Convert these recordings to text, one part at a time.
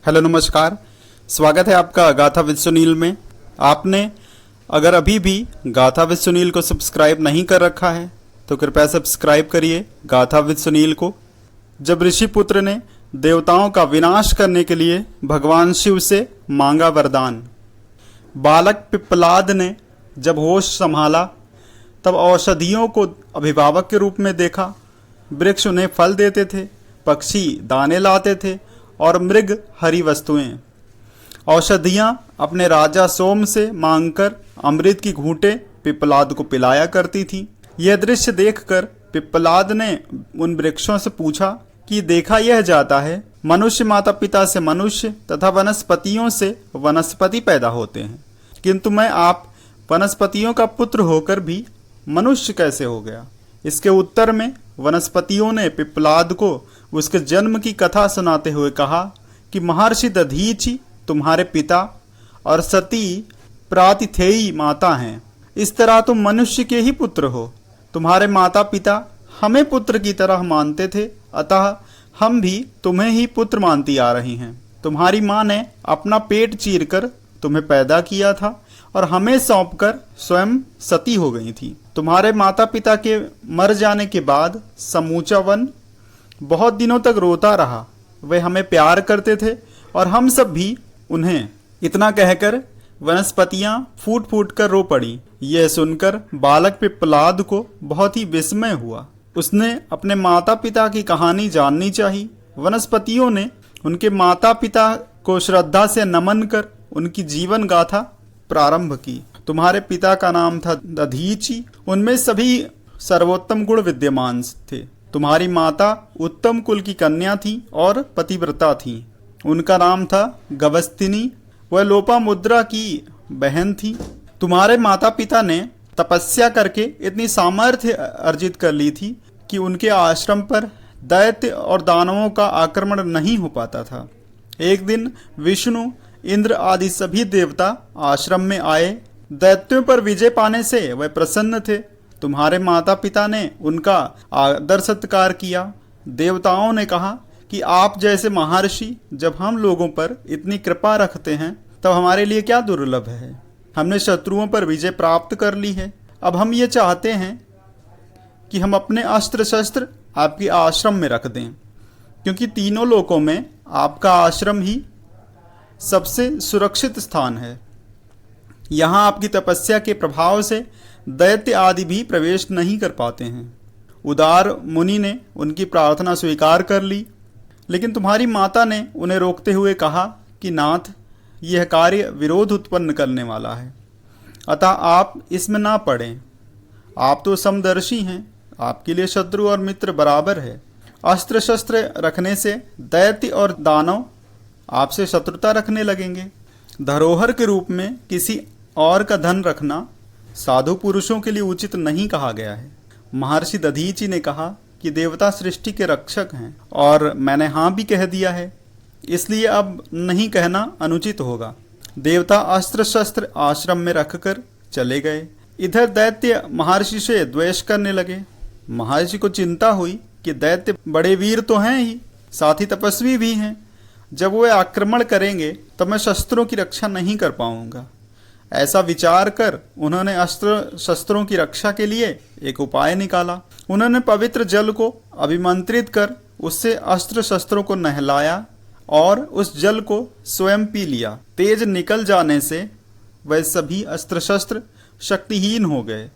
Hello नमस्कार, स्वागत है आपका गाथा विद सुनील में। आपने अगर अभी भी गाथा विद सुनील को सब्सक्राइब नहीं कर रखा है तो कृपया सब्सक्राइब करिए गाथा विद सुनील को। जब ऋषि पुत्र ने देवताओं का विनाश करने के लिए भगवान शिव से मांगा वरदान, बालक पिप्पलाद ने जब होश संभाला तब औषधियों को अभिभावक के रूप में देखा। वृक्ष उन्हें फल देते थे, पक्षी दाने लाते थे और मृग हरी वस्तुएं। औषधियां अपने राजा सोम से मांगकर अमृत की घूंटे पिप्पलाद को पिलाया करती थी। यह दृश्य देखकर पिप्पलाद ने उन वृक्षों से पूछा कि देखा यह जाता है मनुष्य माता पिता से मनुष्य तथा वनस्पतियों से वनस्पति पैदा होते हैं, किंतु मैं आप वनस्पतियों का पुत्र होकर भी मनुष्य कैसे हो गया। इसके उत्तर में वनस्पतियों ने पिप्पलाद को उसके जन्म की कथा सुनाते हुए कहा कि महर्षि दधीचि तुम्हारे पिता और सती प्रातिथेयी माता हैं। इस तरह तुम मनुष्य के ही पुत्र हो। तुम्हारे माता पिता हमें पुत्र की तरह मानते थे, अतः हम भी तुम्हें ही पुत्र मानती आ रही हैं। तुम्हारी माँ ने अपना पेट चीरकर तुम्हें पैदा किया था और हमें सौंपकर स्वयं सती हो गई थी। तुम्हारे माता पिता के मर जाने के बाद समूचा वन बहुत दिनों तक रोता रहा। वे हमें प्यार करते थे और हम सब भी उन्हें। इतना कहकर वनस्पतियां फूट फूट कर रो पड़ी। यह सुनकर बालक पिप्पलाद को बहुत ही विस्मय हुआ। उसने अपने माता पिता की कहानी जाननी चाहिए। वनस्पतियों ने उनके माता पिता को श्रद्धा से नमन कर उनकी जीवन गाथा प्रारंभ की। तुम्हारे पिता का नाम था दधीचि, उनमें सभी सर्वोत्तम गुण विद्यमान थे। तुम्हारी माता उत्तम कुल की कन्या थी और पतिव्रता थी। उनका नाम था गवस्तिनी, वह लोपामुद्रा की बहन थी। तुम्हारे माता पिता ने तपस्या करके इतनी सामर्थ्य अर्जित कर ली थी कि उनके आश्रम पर दैत्य और दानवों का आक्रमण नहीं हो पाता था। एक दिन विष्णु, इंद्र आदि सभी देवता आश्रम में आए। दैत्यों पर विजय पाने से वह प्रसन्न थे। तुम्हारे माता पिता ने उनका आदर सत्कार किया। देवताओं ने कहा कि आप जैसे महर्षि जब हम लोगों पर इतनी कृपा रखते हैं तब हमारे लिए क्या दुर्लभ है। हमने शत्रुओं पर विजय प्राप्त कर ली है। अब हम ये चाहते हैं कि हम अपने अस्त्र शस्त्र आपके आश्रम में रख दें, क्योंकि तीनों लोकों में आपका आश्रम ही सबसे सुरक्षित स्थान है। यहाँ आपकी तपस्या के प्रभाव से दैत्य आदि भी प्रवेश नहीं कर पाते हैं। उदार मुनि ने उनकी प्रार्थना स्वीकार कर ली, लेकिन तुम्हारी माता ने उन्हें रोकते हुए कहा कि नाथ, यह कार्य विरोध उत्पन्न करने वाला है, अतः आप इसमें ना पड़ें। आप तो समदर्शी हैं, आपके लिए शत्रु और मित्र बराबर है। अस्त्र शस्त्र रखने से दैत्य और दानव आपसे शत्रुता रखने लगेंगे। धरोहर के रूप में किसी और का धन रखना साधु पुरुषों के लिए उचित नहीं कहा गया है। महर्षि दधीचि ने कहा कि देवता सृष्टि के रक्षक हैं और मैंने हाँ भी कह दिया है, इसलिए अब नहीं कहना अनुचित होगा। देवता अस्त्र शस्त्र आश्रम में रखकर चले गए। इधर दैत्य महर्षि से द्वेष करने लगे। महर्षि को चिंता हुई कि दैत्य बड़े वीर तो हैं ही, साथ ही तपस्वी भी हैं। जब वे आक्रमण करेंगे तो मैं शस्त्रों की रक्षा नहीं कर पाऊंगा। ऐसा विचार कर उन्होंने अस्त्र शस्त्रों की रक्षा के लिए एक उपाय निकाला। उन्होंने पवित्र जल को अभिमंत्रित कर उससे अस्त्र शस्त्रों को नहलाया और उस जल को स्वयं पी लिया। तेज निकल जाने से वह सभी अस्त्र शस्त्र शक्तिहीन हो गए,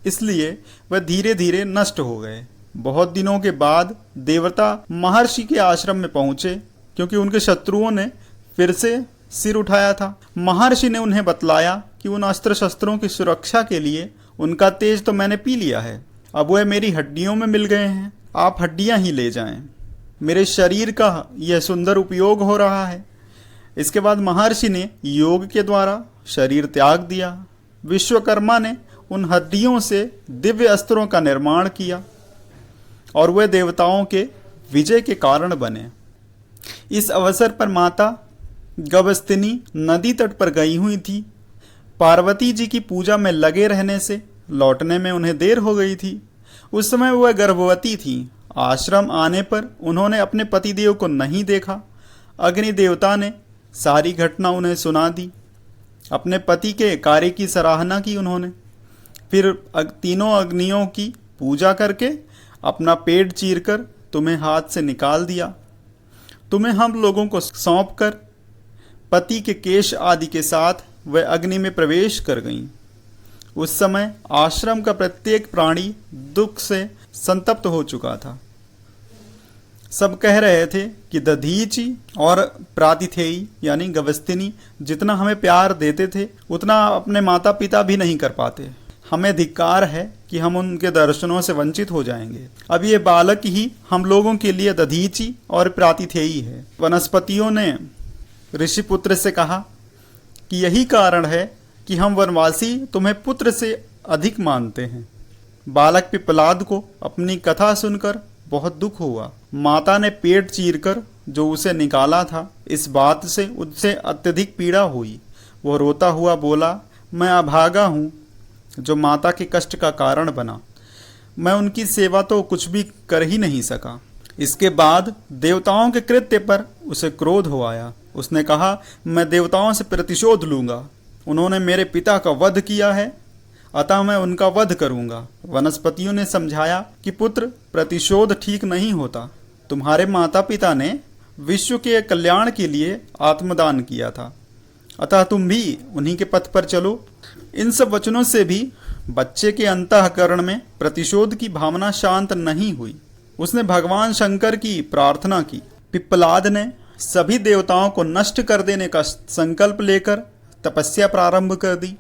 इसलिए वह धीरे धीरे नष्ट हो गए। बहुत दिनों के बाद देवता महर्षि के आश्रम में पहुंचे, क्योंकि उनके शत्रुओं ने फिर से सिर उठाया था। महर्षि ने उन्हें बतलाया कि उन अस्त्र शस्त्रों की सुरक्षा के लिए उनका तेज तो मैंने पी लिया है, अब वह मेरी हड्डियों में मिल गए हैं। आप हड्डियां ही ले जाएं। मेरे शरीर का यह सुंदर उपयोग हो रहा है। इसके बाद महर्षि ने योग के द्वारा शरीर त्याग दिया। विश्वकर्मा ने उन हड्डियों से दिव्य अस्त्रों का निर्माण किया और वे देवताओं के विजय के कारण बने। इस अवसर पर माता गवस्तिनी नदी तट पर गई हुई थी। पार्वती जी की पूजा में लगे रहने से लौटने में उन्हें देर हो गई थी। उस समय वह गर्भवती थी। आश्रम आने पर उन्होंने अपने पतिदेव को नहीं देखा। अग्नि देवता ने सारी घटना उन्हें सुना दी। अपने पति के कार्य की सराहना की उन्होंने। फिर तीनों अग्नियों की पूजा करके अपना पेट चीरकर तुम्हें हाथ से निकाल दिया। तुम्हें हम लोगों को सौंप कर पति के केश आदि के साथ वह अग्नि में प्रवेश कर गईं। उस समय आश्रम का प्रत्येक प्राणी दुख से संतप्त हो चुका था। सब कह रहे थे कि दधीचि और प्रातिथेयी यानी गवस्तिनी जितना हमें प्यार देते थे उतना अपने माता पिता भी नहीं कर पाते। हमें धिक्कार है कि हम उनके दर्शनों से वंचित हो जाएंगे। अब ये बालक ही हम लोगों के लिए दधीचि और प्रातिथेयी है। वनस्पतियों ने ऋषिपुत्र से कहा कि यही कारण है कि हम वनवासी तुम्हें पुत्र से अधिक मानते हैं। बालक पिप्पलाद को अपनी कथा सुनकर बहुत दुख हुआ। माता ने पेट चीरकर जो उसे निकाला था, इस बात से उससे अत्यधिक पीड़ा हुई। वह रोता हुआ बोला, मैं अभागा हूँ जो माता के कष्ट का कारण बना। मैं उनकी सेवा तो कुछ भी कर ही नहीं सका। इसके बाद देवताओं के कृत्य पर उसे क्रोध हो आया। उसने कहा, मैं देवताओं से प्रतिशोध लूंगा। उन्होंने मेरे पिता का वध किया है, अतः मैं उनका वध करूंगा। वनस्पतियों ने समझाया कि पुत्र, प्रतिशोध ठीक नहीं होता। तुम्हारे माता पिता ने विश्व के कल्याण के लिए आत्मदान किया था, अतः तुम भी उन्हीं के पथ पर चलो। इन सब वचनों से भी बच्चे के अंतःकरण में प्रतिशोध की भावना शांत नहीं हुई। उसने भगवान शंकर की प्रार्थना की। पिप्पलाद ने सभी देवताओं को नष्ट कर देने का संकल्प लेकर तपस्या प्रारंभ कर दी।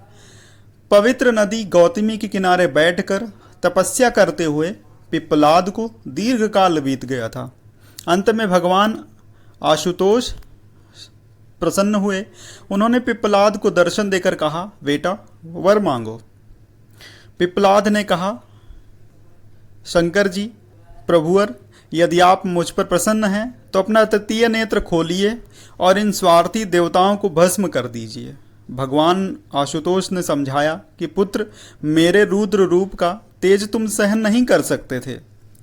पवित्र नदी गौतमी के किनारे बैठकर तपस्या करते हुए पिप्पलाद को दीर्घ काल बीत गया था। अंत में भगवान आशुतोष प्रसन्न हुए। उन्होंने पिप्पलाद को दर्शन देकर कहा, बेटा वर मांगो। पिप्पलाद ने कहा, शंकर जी, प्रभुवर, यदि आप मुझ पर प्रसन्न हैं तो अपना तृतीय नेत्र खोलिए और इन स्वार्थी देवताओं को भस्म कर दीजिए। भगवान आशुतोष ने समझाया कि पुत्र, मेरे रुद्र रूप का तेज तुम सहन नहीं कर सकते थे,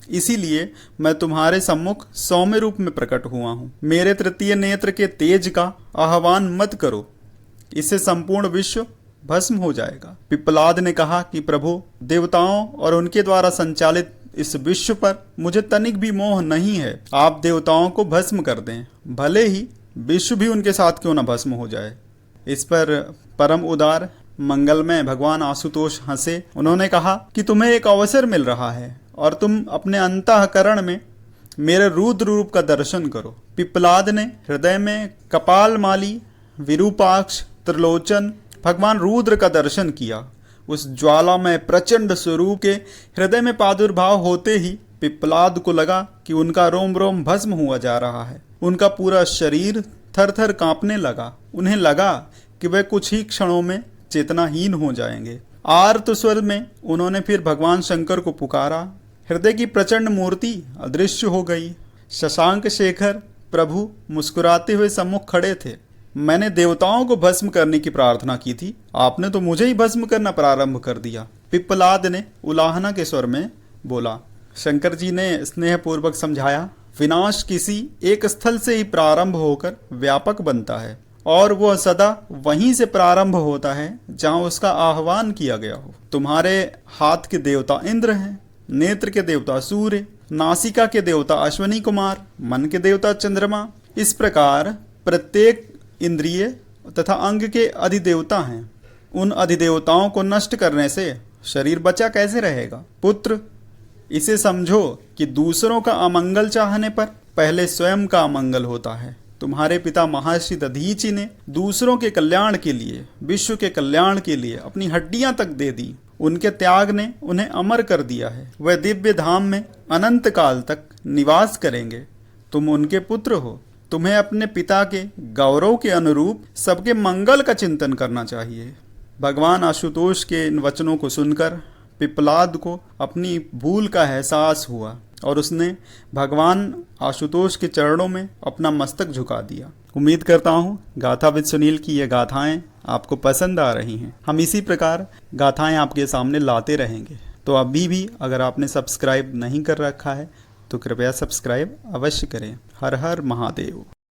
इसीलिए मैं तुम्हारे सम्मुख सौम्य रूप में प्रकट हुआ हूँ। मेरे तृतीय नेत्र के तेज का आह्वान मत करो, इससे संपूर्ण विश्व भस्म हो जाएगा। पिप्पलाद ने कहा कि प्रभु, देवताओं और उनके द्वारा संचालित इस विश्व पर मुझे तनिक भी मोह नहीं है। आप देवताओं को भस्म कर दें, भले ही विश्व भी उनके साथ क्यों न भस्म हो जाए। इस पर परम उदार मंगलमय भगवान आशुतोष हंसे। उन्होंने कहा कि तुम्हें एक अवसर मिल रहा है और तुम अपने अंतःकरण में मेरे रुद्र रूप का दर्शन करो। पिप्पलाद ने हृदय में कपालमाली, विरूपाक्ष, त्रिलोचन भगवान रुद्र का दर्शन किया। उस ज्वालामय प्रचंड स्वरूप के हृदय में प्रादुर्भाव होते ही पिप्पलाद को लगा कि उनका रोम रोम भस्म हुआ जा रहा है। उनका पूरा शरीर थर थर कांपने लगा। उन्हें लगा कि वे कुछ ही क्षणों में चेतनाहीन हो जाएंगे। आर्त स्वर में उन्होंने फिर भगवान शंकर को पुकारा। हृदय की प्रचंड मूर्ति अदृश्य हो गई। शशांक शेखर प्रभु मुस्कुराते हुए सम्मुख खड़े थे। मैंने देवताओं को भस्म करने की प्रार्थना की थी, आपने तो मुझे ही भस्म करना प्रारंभ कर दिया। पिप्पलाद ने उलाहना के स्वर में बोला। शंकर जी ने स्नेहपूर्वक समझाया, विनाश किसी एक स्थल से ही प्रारंभ होकर व्यापक बनता है और वह सदा वहीं से प्रारंभ होता है जहां उसका आह्वान किया गया हो। तुम्हारे हाथ के देवता इंद्र हैं, नेत्र के देवता सूर्य, नासिका के देवता अश्वनी कुमार, मन के देवता चंद्रमा। इस प्रकार प्रत्येक इंद्रिय तथा अंग के अधिदेवता हैं। उन अधिदेवताओं को नष्ट करने से शरीर बचा कैसे रहेगा? पुत्र, इसे समझो कि दूसरों का अमंगल चाहने पर पहले स्वयं का अमंगल होता है। तुम्हारे पिता महर्षि दधीचि ने दूसरों के कल्याण के लिए, विश्व के कल्याण के लिए अपनी हड्डियां तक दे दी। उनके त्याग ने उन्हें अमर कर दिया है। वह दिव्य धाम में अनंत काल तक निवास करेंगे। तुम उनके पुत्र हो। तुम्हें अपने पिता के गौरव के अनुरूप सबके मंगल का चिंतन करना चाहिए। भगवान आशुतोष के इन वचनों को सुनकर पिप्पलाद को अपनी भूल का एहसास हुआ और उसने भगवान आशुतोष के चरणों में अपना मस्तक झुका दिया। उम्मीद करता हूँ गाथा विद सुनील की ये गाथाएं आपको पसंद आ रही हैं। हम इसी प्रकार गाथाएं आपके सामने लाते रहेंगे। तो अभी भी अगर आपने सब्सक्राइब नहीं कर रखा है तो कृपया सब्सक्राइब अवश्य करें। हर हर महादेव।